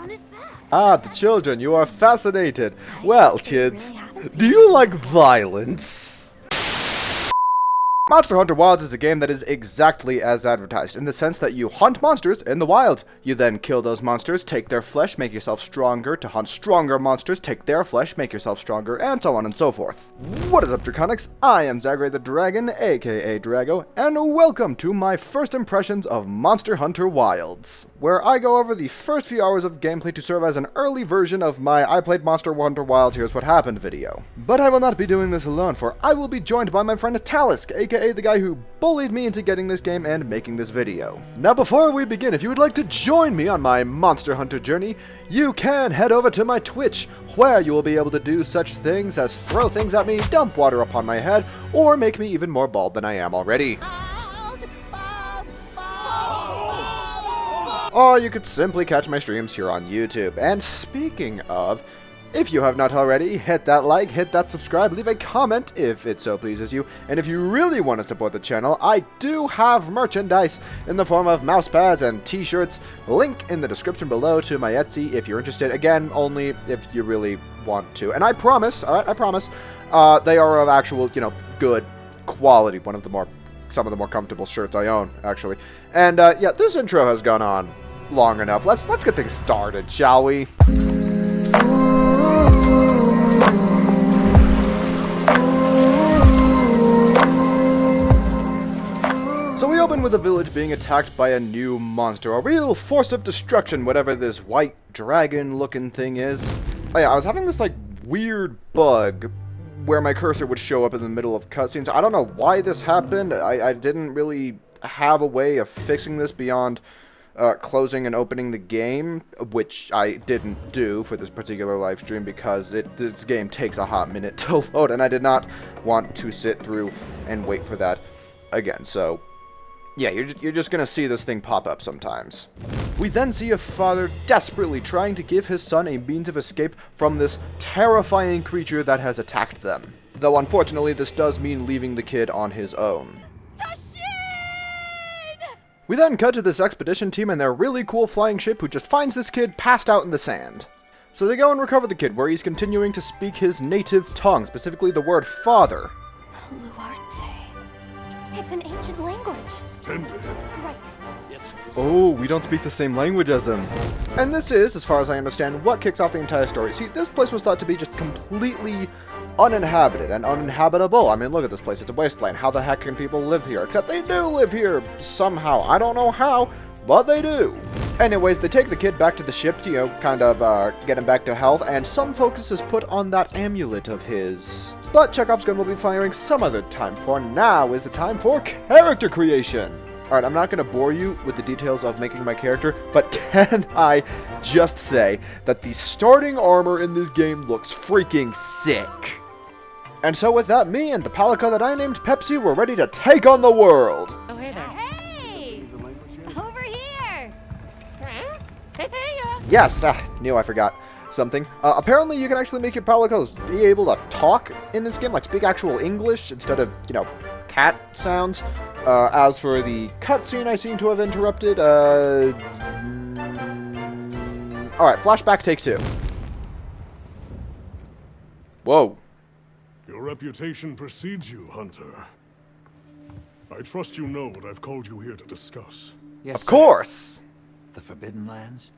on his back. Ah, the children, you are fascinated. Well, kids, do you like violence? Monster Hunter Wilds is a game that is exactly as advertised, in the sense that you hunt monsters in the wild. You then kill those monsters, take their flesh, make yourself stronger, to hunt stronger monsters, take their flesh, make yourself stronger, and so on and so forth. What is up, Draconics? I am Zagre the Dragon, aka Drago, and welcome to my first impressions of Monster Hunter Wilds, where I go over the first few hours of gameplay to serve as an early version of my I played Monster Hunter Wilds Here's What Happened video. But I will not be doing this alone, for I will be joined by my friend Talisk, aka the guy who bullied me into getting this game and making this video. Now before we begin, if you would like to join me on my Monster Hunter journey, you can head over to my Twitch, where you will be able to do such things as throw things at me, dump water upon my head, or make me even more bald than I am already. Or you could simply catch my streams here on YouTube. And speaking of, if you have not already, hit that like, hit that subscribe, leave a comment if it so pleases you. And if you really want to support the channel, I do have merchandise in the form of mousepads and t-shirts. Link in the description below to my Etsy if you're interested. Again, only if you really want to. And I promise, alright, I promise, they are of actual, good quality. Some of the more comfortable shirts I own, actually. And, yeah, this intro has gone on long enough. Let's get things started, shall we? So we open with a village being attacked by a new monster, a real force of destruction, whatever this white dragon-looking thing is. Oh yeah, I was having this, weird bug where my cursor would show up in the middle of cutscenes. I don't know why this happened. I didn't really have a way of fixing this beyond closing and opening the game, which I didn't do for this particular live stream because this game takes a hot minute to load, and I did not want to sit through and wait for that again. So yeah, you're just gonna see this thing pop up sometimes. We then see a father desperately trying to give his son a means of escape from this terrifying creature that has attacked them. Though unfortunately, this does mean leaving the kid on his own. We then cut to this expedition team and their really cool flying ship who just finds this kid passed out in the sand. So they go and recover the kid, where he's continuing to speak his native tongue, specifically the word father. It's an ancient language. Right. Yes. Oh, we don't speak the same language as him. And this is, as far as I understand, what kicks off the entire story. See, this place was thought to be just completely uninhabited and uninhabitable. I mean, look at this place. It's a wasteland. How the heck can people live here? Except they do live here somehow. I don't know how, but they do. Anyways, they take the kid back to the ship to, get him back to health, and some focus is put on that amulet of his. But Chekhov's gun will be firing some other time, for now is the time for character creation. Alright, I'm not going to bore you with the details of making my character, but can I just say that the starting armor in this game looks freaking sick. And so with that, me and the Palico that I named Pepsi were ready to take on the world. Oh, hey there. Hey! Over here! Yes, knew I forgot something. Apparently you can actually make your Palicos be able to talk in this game, like speak actual English instead of, cat sounds. As for the cutscene I seem to have interrupted, alright, flashback take 2. Whoa. Your reputation precedes you, Hunter. I trust you know what I've called you here to discuss. Yes, Of course! The Forbidden Lands?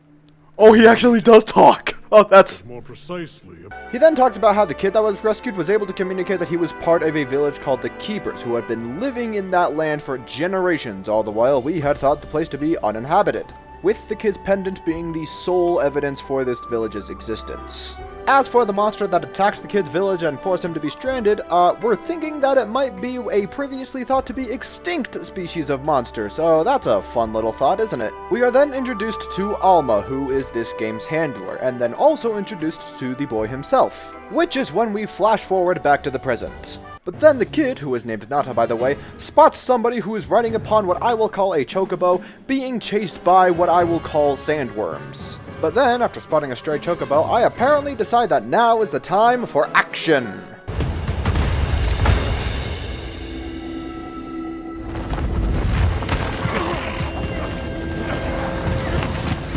Oh, he actually does talk! Oh, that's... More precisely, He then talks about how the kid that was rescued was able to communicate that he was part of a village called the Keepers, who had been living in that land for generations, all the while we had thought the place to be uninhabited, with the kid's pendant being the sole evidence for this village's existence. As for the monster that attacked the kid's village and forced him to be stranded, we're thinking that it might be a previously thought to be extinct species of monster, so that's a fun little thought, isn't it? We are then introduced to Alma, who is this game's handler, and then also introduced to the boy himself, which is when we flash forward back to the present. But then the kid, who is named Nata by the way, spots somebody who is riding upon what I will call a chocobo, being chased by what I will call sandworms. But then, after spotting a stray chocobo, I apparently decide that now is the time for action.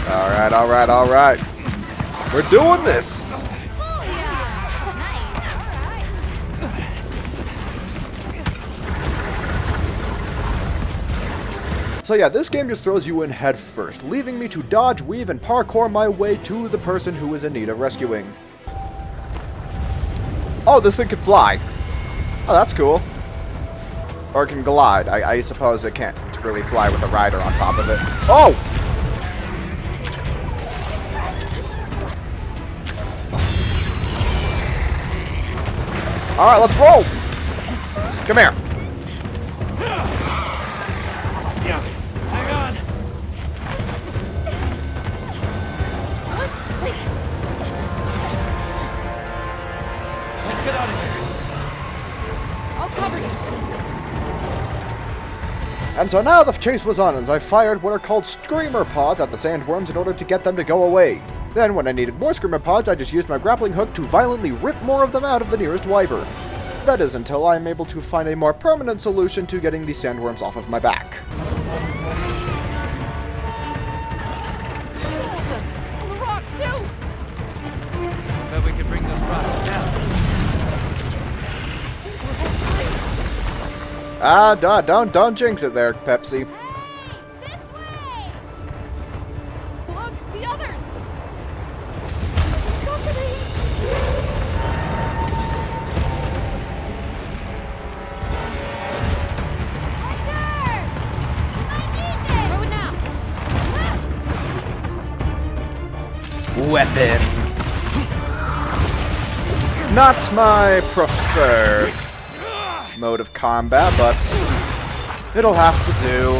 Alright. We're doing this! So yeah, this game just throws you in head first, leaving me to dodge, weave, and parkour my way to the person who is in need of rescuing. Oh, this thing can fly. Oh, that's cool. Or it can glide. I suppose it can't really fly with a rider on top of it. Oh! Alright, let's roll! Come here. Yeah. Hang on. Let's get out of here. I'll cover you. And so now the chase was on as I fired what are called screamer pods at the sandworms in order to get them to go away. Then, when I needed more screamer pods, I just used my grappling hook to violently rip more of them out of the nearest wyvern. That is until I am able to find a more permanent solution to getting these sandworms off of my back. The rocks, too! Bet we can bring those rocks down. Ah, don't jinx it there, Pepsi. This way! Look, the others! Company! Weapon. Not my preferred mode of combat, but it'll have to do.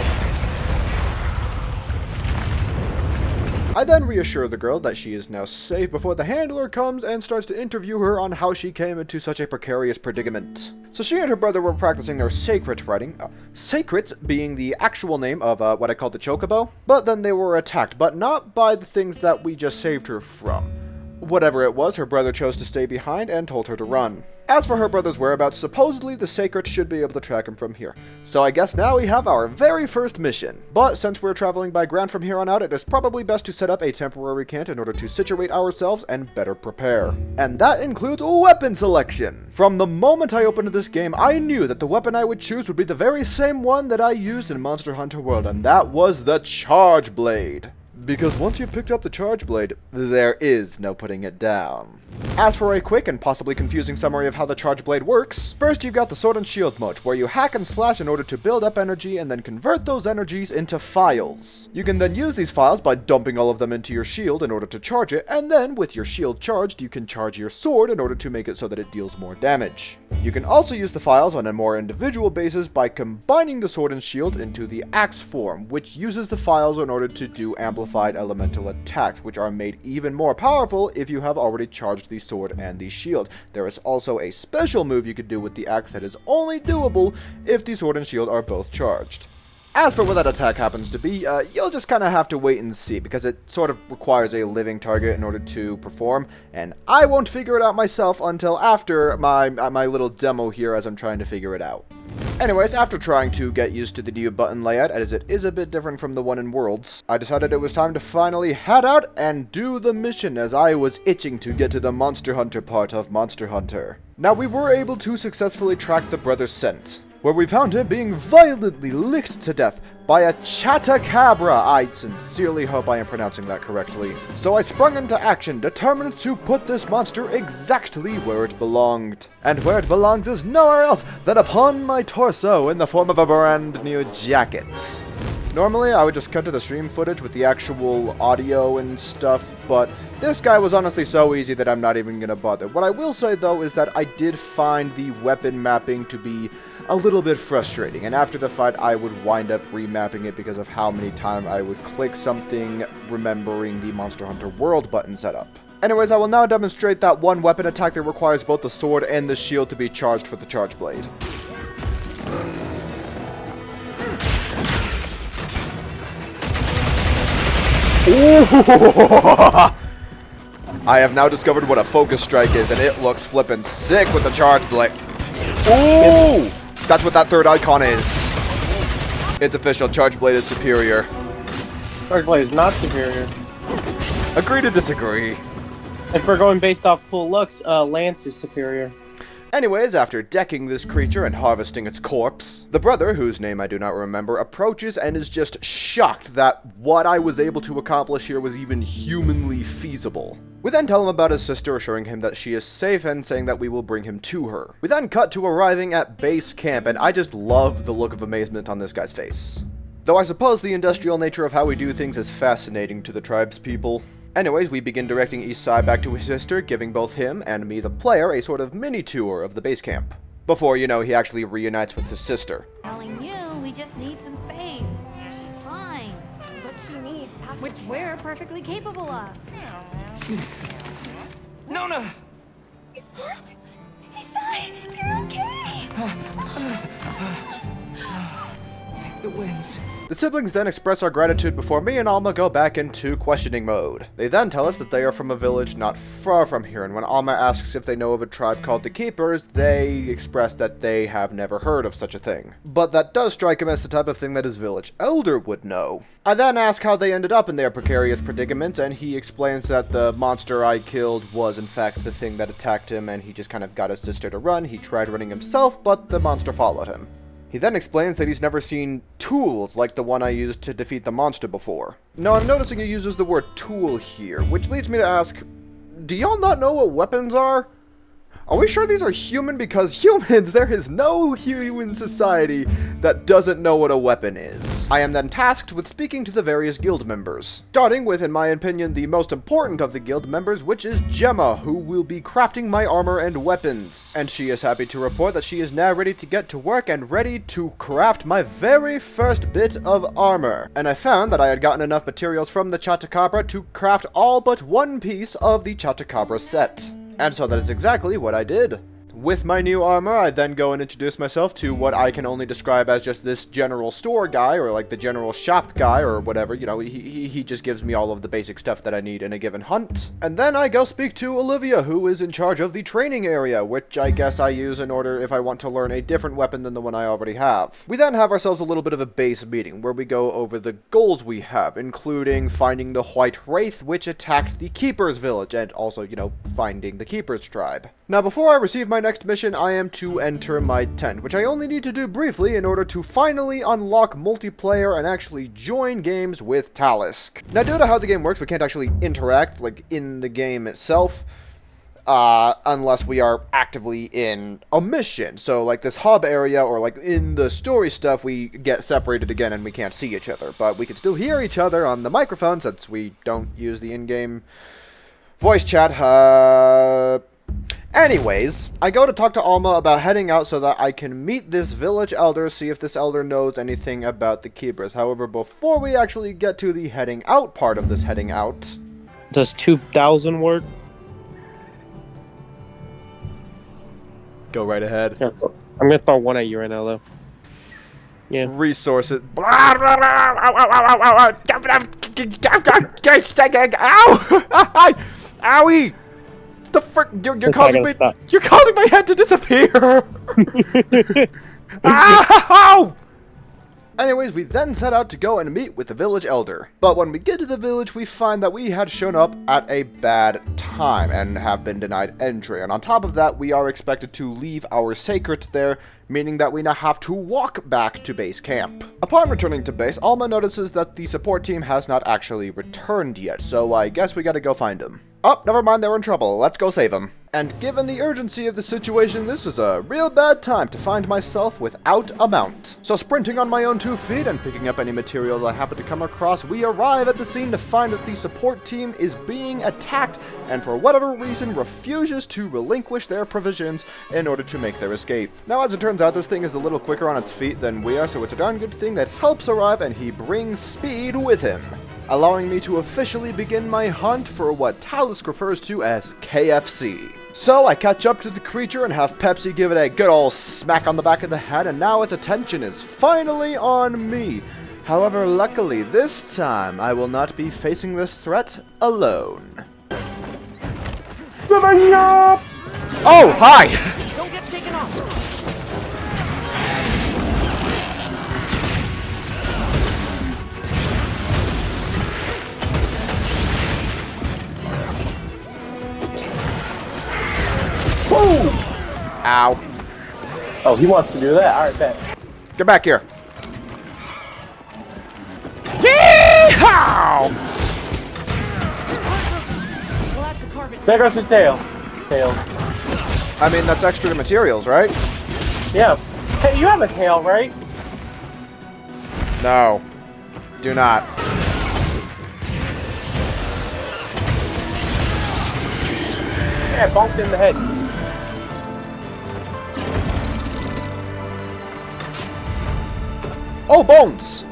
I then reassure the girl that she is now safe before the handler comes and starts to interview her on how she came into such a precarious predicament. So she and her brother were practicing their sacred riding, sacred being the actual name of what I call the chocobo, but then they were attacked, but not by the things that we just saved her from. Whatever it was, her brother chose to stay behind and told her to run. As for her brother's whereabouts, supposedly the Sacred should be able to track him from here. So I guess now we have our very first mission. But since we're traveling by ground from here on out, it is probably best to set up a temporary camp in order to situate ourselves and better prepare. And that includes weapon selection. From the moment I opened this game, I knew that the weapon I would choose would be the very same one that I used in Monster Hunter World, and that was the Charge Blade. Because once you've picked up the Charge Blade, there is no putting it down. As for a quick and possibly confusing summary of how the Charge Blade works, first you've got the Sword and Shield mode, where you hack and slash in order to build up energy and then convert those energies into files. You can then use these files by dumping all of them into your shield in order to charge it, and then with your shield charged, you can charge your sword in order to make it so that it deals more damage. You can also use the files on a more individual basis by combining the sword and shield into the axe form, which uses the files in order to do amplified elemental attacks, which are made even more powerful if you have already charged the sword and the shield. There is also a special move you could do with the axe that is only doable if the sword and shield are both charged. As for what that attack happens to be, you'll just kind of have to wait and see, because it sort of requires a living target in order to perform, and I won't figure it out myself until after my little demo here as I'm trying to figure it out. Anyways, after trying to get used to the new button layout, as it is a bit different from the one in Worlds, I decided it was time to finally head out and do the mission, as I was itching to get to the Monster Hunter part of Monster Hunter. Now, we were able to successfully track the brother's scent, where we found him being violently licked to death by a Chatacabra. I sincerely hope I am pronouncing that correctly. So I sprung into action, determined to put this monster exactly where it belonged. And where it belongs is nowhere else than upon my torso in the form of a brand new jacket. Normally, I would just cut to the stream footage with the actual audio and stuff, but this guy was honestly so easy that I'm not even gonna bother. What I will say, though, is that I did find the weapon mapping to be a little bit frustrating, and after the fight I would wind up remapping it because of how many times I would click something remembering the Monster Hunter World button setup. Anyways, I will now demonstrate that one weapon attack that requires both the sword and the shield to be charged for the Charge Blade. Ooh! I have now discovered what a focus strike is, and it looks flippin' sick with the Charge Blade. Ooh! That's what that third icon is. It's official, Charge Blade is superior. Charge Blade is not superior. Agree to disagree. If we're going based off full looks, Lance is superior. Anyways, after decking this creature and harvesting its corpse, the brother, whose name I do not remember, approaches and is just shocked that what I was able to accomplish here was even humanly feasible. We then tell him about his sister, assuring him that she is safe and saying that we will bring him to her. We then cut to arriving at base camp, and I just love the look of amazement on this guy's face. Though I suppose the industrial nature of how we do things is fascinating to the tribespeople. Anyways, we begin directing Isai back to his sister, giving both him and me, the player, a sort of mini-tour of the base camp. Before, you know, he actually reunites with his sister. Telling you, we just need some space. She's fine. But she needs aftercare. Which we're perfectly capable of. Nona! Isai, you're okay! The winds. The siblings then express our gratitude before me and Alma go back into questioning mode. They then tell us that they are from a village not far from here, and when Alma asks if they know of a tribe called the Keepers, they express that they have never heard of such a thing. But that does strike him as the type of thing that his village elder would know. I then ask how they ended up in their precarious predicament, and he explains that the monster I killed was in fact the thing that attacked him, and he just kind of got his sister to run. He tried running himself, but the monster followed him. He then explains that he's never seen tools like the one I used to defeat the monster before. Now, I'm noticing he uses the word tool here, which leads me to ask, do y'all not know what weapons are? Are we sure these are human? Because humans, there is no human society that doesn't know what a weapon is. I am then tasked with speaking to the various guild members, starting with, in my opinion, the most important of the guild members, which is Gemma, who will be crafting my armor and weapons. And she is happy to report that she is now ready to get to work and ready to craft my very first bit of armor. And I found that I had gotten enough materials from the Chatacabra to craft all but one piece of the Chatacabra set. And so that is exactly what I did. With my new armor, I then go and introduce myself to what I can only describe as just this general store guy, or like the general shop guy, or whatever. You know, he just gives me all of the basic stuff that I need in a given hunt. And then I go speak to Olivia, who is in charge of the training area, which I guess I use in order if I want to learn a different weapon than the one I already have. We then have ourselves a little bit of a base meeting, where we go over the goals we have, including finding the White Wraith, which attacked the Keeper's village, and also, you know, finding the Keeper's tribe. Now, before I receive my next mission, I am to enter my tent, which I only need to do briefly in order to finally unlock multiplayer and actually join games with Talisk. Now, due to how the game works, we can't actually interact, like, in the game itself, unless we are actively in a mission. So, like, this hub area, or, like, in the story stuff, we get separated again and we can't see each other. But we can still hear each other on the microphone, since we don't use the in-game voice chat. Anyways, I go to talk to Alma about heading out so that I can meet this village elder, see if this elder knows anything about the Keepers. However, before we actually get to the heading out part of this heading out... Does 2,000 work? Go right ahead. Yeah, I'm gonna throw one at you right now, though. Yeah. Resources... Ow! Owie! The frick? You're causing me... You're causing my head to disappear! Ow! Anyways, we then set out to go and meet with the village elder. But when we get to the village, we find that we had shown up at a bad time and have been denied entry. And on top of that, we are expected to leave our sacred there, meaning that we now have to walk back to base camp. Upon returning to base, Alma notices that the support team has not actually returned yet, so I guess we gotta go find them. Oh, never mind, they're in trouble. Let's go save them. And given the urgency of the situation, this is a real bad time to find myself without a mount. So sprinting on my own 2 feet and picking up any materials I happen to come across, we arrive at the scene to find that the support team is being attacked and for whatever reason refuses to relinquish their provisions in order to make their escape. Now, as it turns out, this thing is a little quicker on its feet than we are, so it's a darn good thing that helps arrive and he brings speed with him, allowing me to officially begin my hunt for what Talisk refers to as KFC. So I catch up to the creature and have Pepsi give it a good old smack on the back of the head, and now its attention is finally on me. However, luckily this time I will not be facing this threat alone. Oh, hi! Don't get taken off. Ow. Oh, he wants to do that. Alright, bet. Get back here. Yeehaw! We'll have to carve it. There goes his tail. Tail. I mean, that's extra materials, right? Yeah. Hey, you have a tail, right? No. Do not. Yeah, bonked in the head. Oh, bones!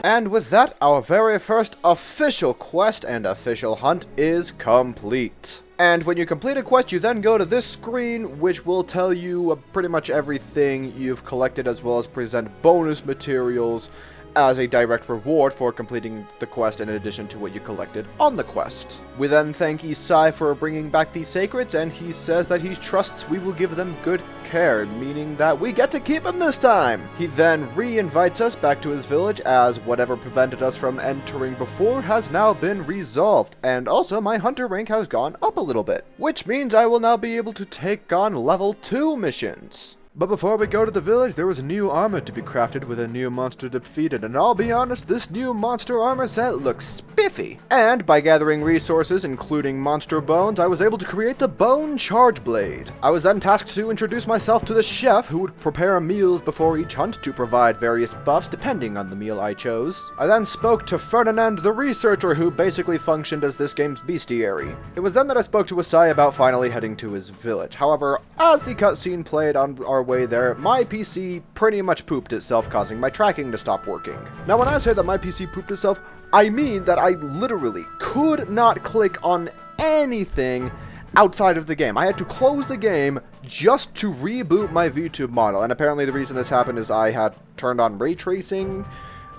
And with that, our very first official quest and official hunt is complete. And when you complete a quest, you then go to this screen, which will tell you pretty much everything you've collected, as well as present bonus materials as a direct reward for completing the quest in addition to what you collected on the quest. We then thank Isai for bringing back these sacreds, and he says that he trusts we will give them good care, meaning that we get to keep him this time! He then re-invites us back to his village, as whatever prevented us from entering before has now been resolved, and also my hunter rank has gone up a little bit, which means I will now be able to take on level 2 missions. But before we go to the village, there was new armor to be crafted with a new monster defeated, and I'll be honest, this new monster armor set looks spiffy. And by gathering resources, including monster bones, I was able to create the Bone Charge Blade. I was then tasked to introduce myself to the chef, who would prepare meals before each hunt to provide various buffs depending on the meal I chose. I then spoke to Ferdinand the researcher, who basically functioned as this game's bestiary. It was then that I spoke to Asai about finally heading to his village. However, as the cutscene played on our way there, my PC pretty much pooped itself, causing my tracking to stop working. Now, when I say that my PC pooped itself, I mean that I literally could not click on anything outside of the game. I had to close the game just to reboot my VTube model, and apparently the reason this happened is I had turned on ray tracing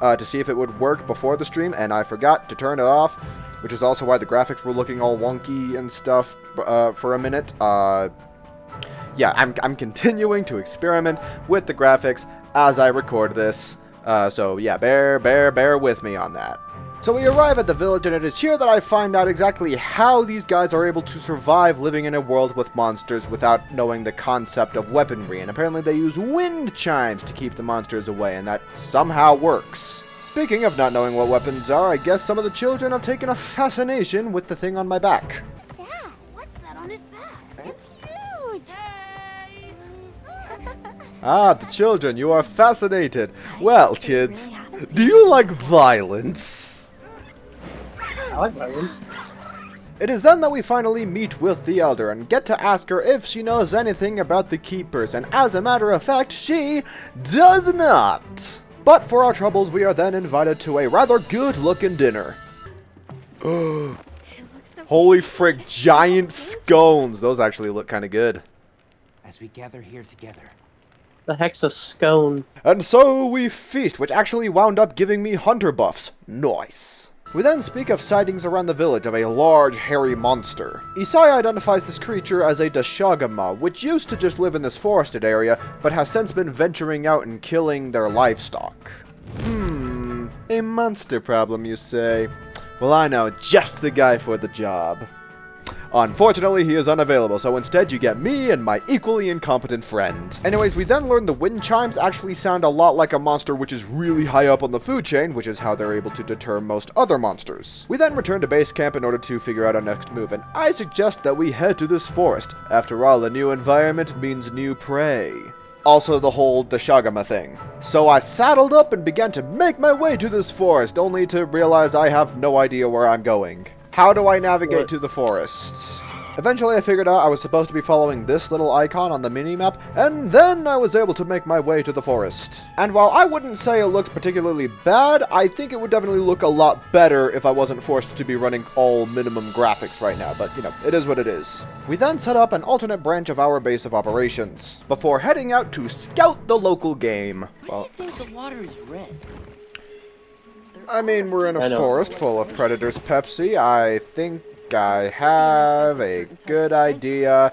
to see if it would work before the stream, and I forgot to turn it off, which is also why the graphics were looking all wonky and stuff for a minute. Yeah, I'm continuing to experiment with the graphics as I record this, so yeah, bear with me on that. So we arrive at the village, and it is here that I find out exactly how these guys are able to survive living in a world with monsters without knowing the concept of weaponry, and apparently they use wind chimes to keep the monsters away, and that somehow works. Speaking of not knowing what weapons are, I guess some of the children have taken a fascination with the thing on my back. Yeah, what's that on his back? It's huge. Ah, the children, you are fascinated. Well, kids, do you like violence? I like violence. It is then that we finally meet with the Elder and get to ask her if she knows anything about the Keepers, and as a matter of fact, she does not. But for our troubles, we are then invited to a rather good-looking dinner. Holy frick, giant scones. Those actually look kind of good. As we gather here together. The heck's a scone. And so we feast, which actually wound up giving me hunter buffs. Nice. We then speak of sightings around the village of a large, hairy monster. Isai identifies this creature as a Dashagama, which used to just live in this forested area, but has since been venturing out and killing their livestock. A monster problem, you say? Well, I know just the guy for the job. Unfortunately, he is unavailable, so instead you get me and my equally incompetent friend. Anyways, we then learn the wind chimes actually sound a lot like a monster which is really high up on the food chain, which is how they're able to deter most other monsters. We then return to base camp in order to figure out our next move, and I suggest that we head to this forest. After all, a new environment means new prey. Also the whole Dashagama thing. So I saddled up and began to make my way to this forest, only to realize I have no idea where I'm going. How do I navigate to the forest? Eventually I figured out I was supposed to be following this little icon on the minimap, and then I was able to make my way to the forest. And while I wouldn't say it looks particularly bad, I think it would definitely look a lot better if I wasn't forced to be running all minimum graphics right now, but you know, it is what it is. We then set up an alternate branch of our base of operations, before heading out to scout the local game. Why do you think the water is red? I mean, we're in a forest full of predators, Pepsi. I think I have a good idea.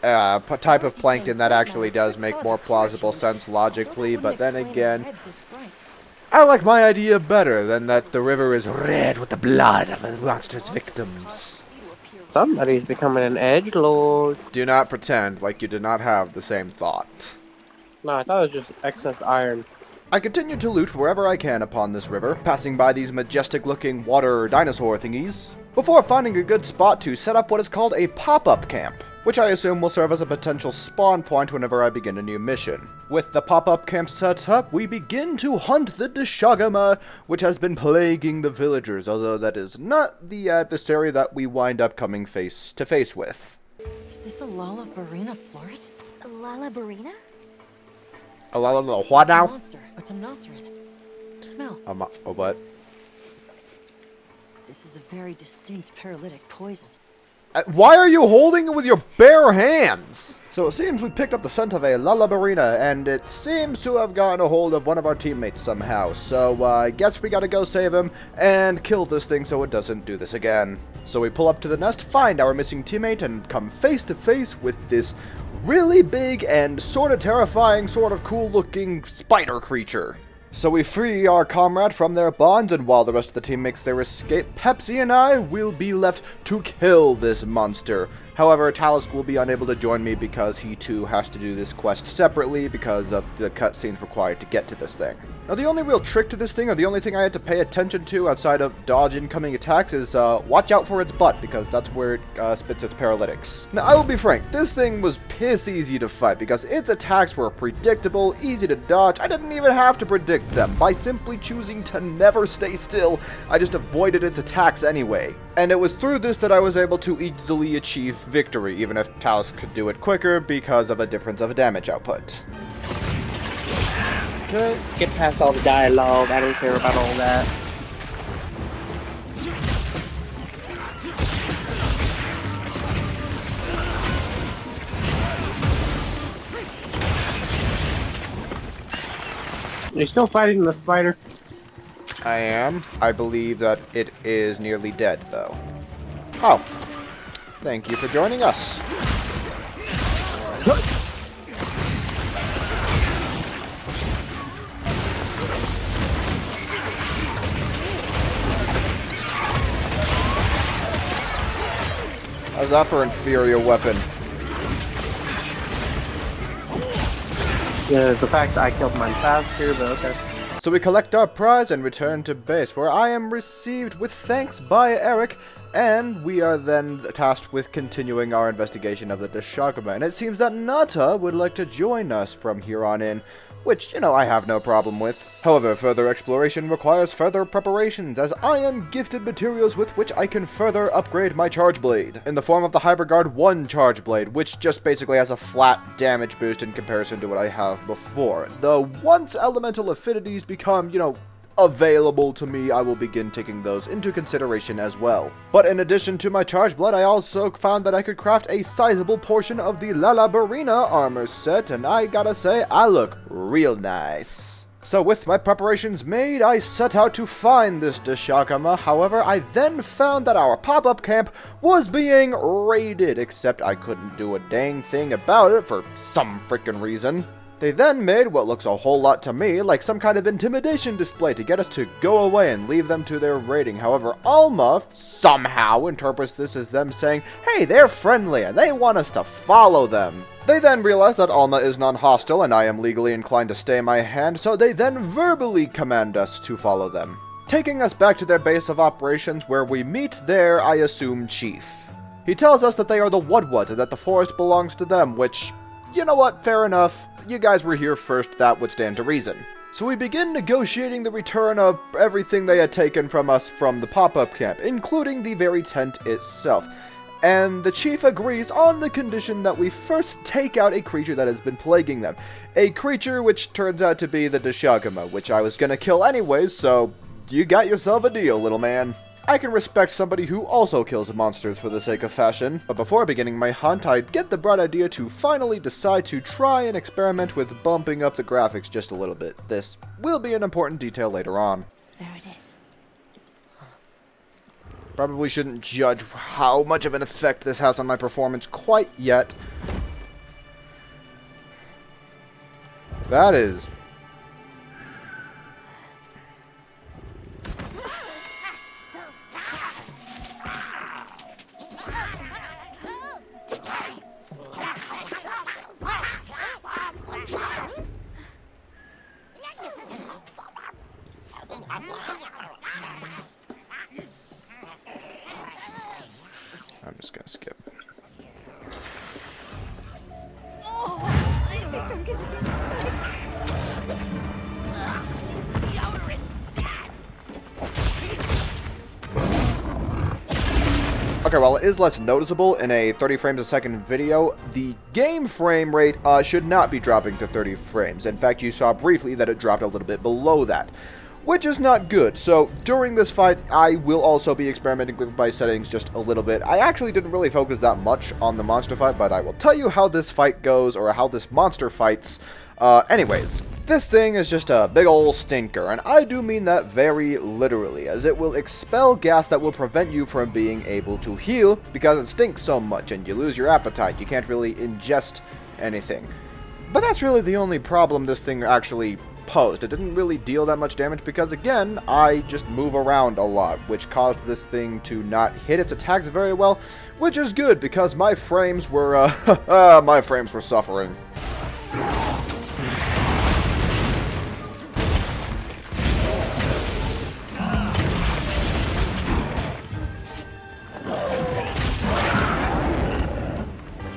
Type of plankton that actually does make more plausible sense logically, but then again, I like my idea better than that the river is red with the blood of the monster's victims. Somebody's becoming an edgelord. Do not pretend like you did not have the same thought. No, I thought it was just excess iron. I continue to loot wherever I can upon this river, passing by these majestic-looking water dinosaur thingies, before finding a good spot to set up what is called a pop-up camp, which I assume will serve as a potential spawn point whenever I begin a new mission. With the pop-up camp set up, we begin to hunt the Deshagama, which has been plaguing the villagers, although that is not the adversary that we wind up coming face to face with. Is this a Lalabarina floret? A Lalabarina? A what It's a now? monster, a Temnoceran. Smell. A what? This is a very distinct paralytic poison. Why are you holding it with your bare hands? So it seems we picked up the scent of a Lalabarina, and it seems to have gotten a hold of one of our teammates somehow. So I guess we gotta go save him and kill this thing so it doesn't do this again. So we pull up to the nest, find our missing teammate, and come face to face with this really big and sort of terrifying, sort of cool looking spider creature. So we free our comrade from their bonds, and while the rest of the team makes their escape, Pepsi and I will be left to kill this monster. However, Talisk will be unable to join me because he too has to do this quest separately because of the cutscenes required to get to this thing. Now, the only real trick to this thing, or the only thing I had to pay attention to outside of dodge incoming attacks, is watch out for its butt, because that's where it spits its paralytics. Now, I will be frank, this thing was piss easy to fight because its attacks were predictable, easy to dodge. I didn't even have to predict them. By simply choosing to never stay still, I just avoided its attacks anyway. And it was through this that I was able to easily achieve victory, even if Talos could do it quicker because of a difference of damage output. Just get past all the dialogue. I don't care about all that. Are you still fighting the spider? I am. I believe that it is nearly dead, though. Oh. Thank you for joining us. How's that for inferior weapon? Yeah, the fact that I killed mine faster, but okay. So we collect our prize and return to base, where I am received with thanks by Eric, and we are then tasked with continuing our investigation of the Deshagama. And it seems that Nata would like to join us from here on in, which, you know, I have no problem with. However, further exploration requires further preparations, as I am gifted materials with which I can further upgrade my charge blade, in the form of the Hyperguard 1 charge blade, which just basically has a flat damage boost in comparison to what I have before. Though once elemental affinities become, you know, available to me, I will begin taking those into consideration as well. But in addition to my charge blade, I also found that I could craft a sizable portion of the Lalabarina armor set, and I gotta say, I look real nice. So with my preparations made, I set out to find this Deshagama. However, I then found that our pop-up camp was being raided, except I couldn't do a dang thing about it for some frickin' reason. They then made what looks a whole lot to me like some kind of intimidation display to get us to go away and leave them to their raiding. However, Alma somehow interprets this as them saying, hey, they're friendly and they want us to follow them. They then realize that Alma is non-hostile and I am legally inclined to stay my hand, so they then verbally command us to follow them, taking us back to their base of operations, where we meet their, I assume, chief. He tells us that they are the Wudwuds and that the forest belongs to them, which, you know what, fair enough. You guys were here first, that would stand to reason. So we begin negotiating the return of everything they had taken from us from the pop-up camp, including the very tent itself. And the chief agrees on the condition that we first take out a creature that has been plaguing them. A creature which turns out to be the Deshagama, which I was gonna kill anyways, so you got yourself a deal, little man. I can respect somebody who also kills monsters for the sake of fashion, but before beginning my hunt, I get the bright idea to finally decide to try and experiment with bumping up the graphics just a little bit. This will be an important detail later on. There it is. Probably shouldn't judge how much of an effect this has on my performance quite yet. That is... I'm just gonna skip. Oh, I think I'm gonna be sick. Use deodorant instead. Okay, while it is less noticeable in a 30 frames a second video, the game frame rate should not be dropping to 30 frames. In fact, you saw briefly that it dropped a little bit below that, which is not good. So during this fight, I will also be experimenting with my settings just a little bit. I actually didn't really focus that much on the monster fight, but I will tell you how this fight goes, or how this monster fights. Anyways, this thing is just a big ol' stinker, and I do mean that very literally, as it will expel gas that will prevent you from being able to heal, because it stinks so much and you lose your appetite. You can't really ingest anything. But that's really the only problem this thing actually posed. It didn't really deal that much damage because, again, I just move around a lot, which caused this thing to not hit its attacks very well, which is good because my frames were, my frames were suffering.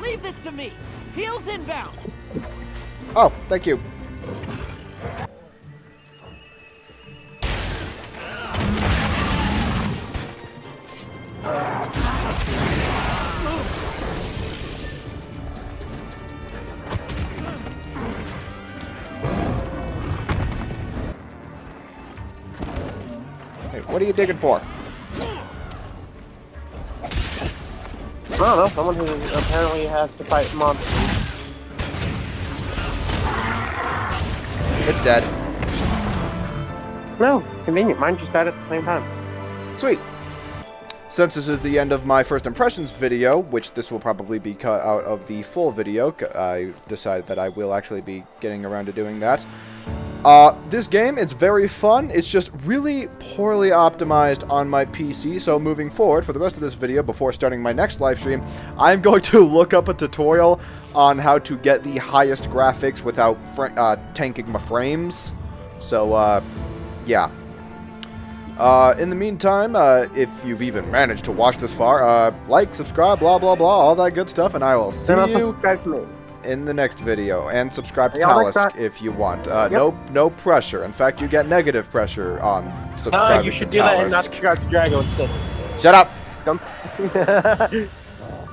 Leave this to me. Heels inbound. Oh, thank you. Hey, what are you digging for? I don't know, someone who apparently has to fight monsters. It's dead. No, convenient. Mine just died at the same time. Sweet. Since this is the end of my first impressions video, which this will probably be cut out of the full video, I decided that I will actually be getting around to doing that. This game, it's very fun. It's just really poorly optimized on my PC, so moving forward, for the rest of this video, before starting my next live stream, I'm going to look up a tutorial on how to get the highest graphics without tanking my frames. So, yeah. In the meantime, if you've even managed to watch this far, like, subscribe, blah, blah, blah, all that good stuff, and I will see Then also you subscribe to me. in the next video. And subscribe to Y'all like Talisk that? if you want. Yep. No pressure. In fact, you get negative pressure on subscribing You should to do that and not Talisk. subscribe to Drago instead. Shut up! Come.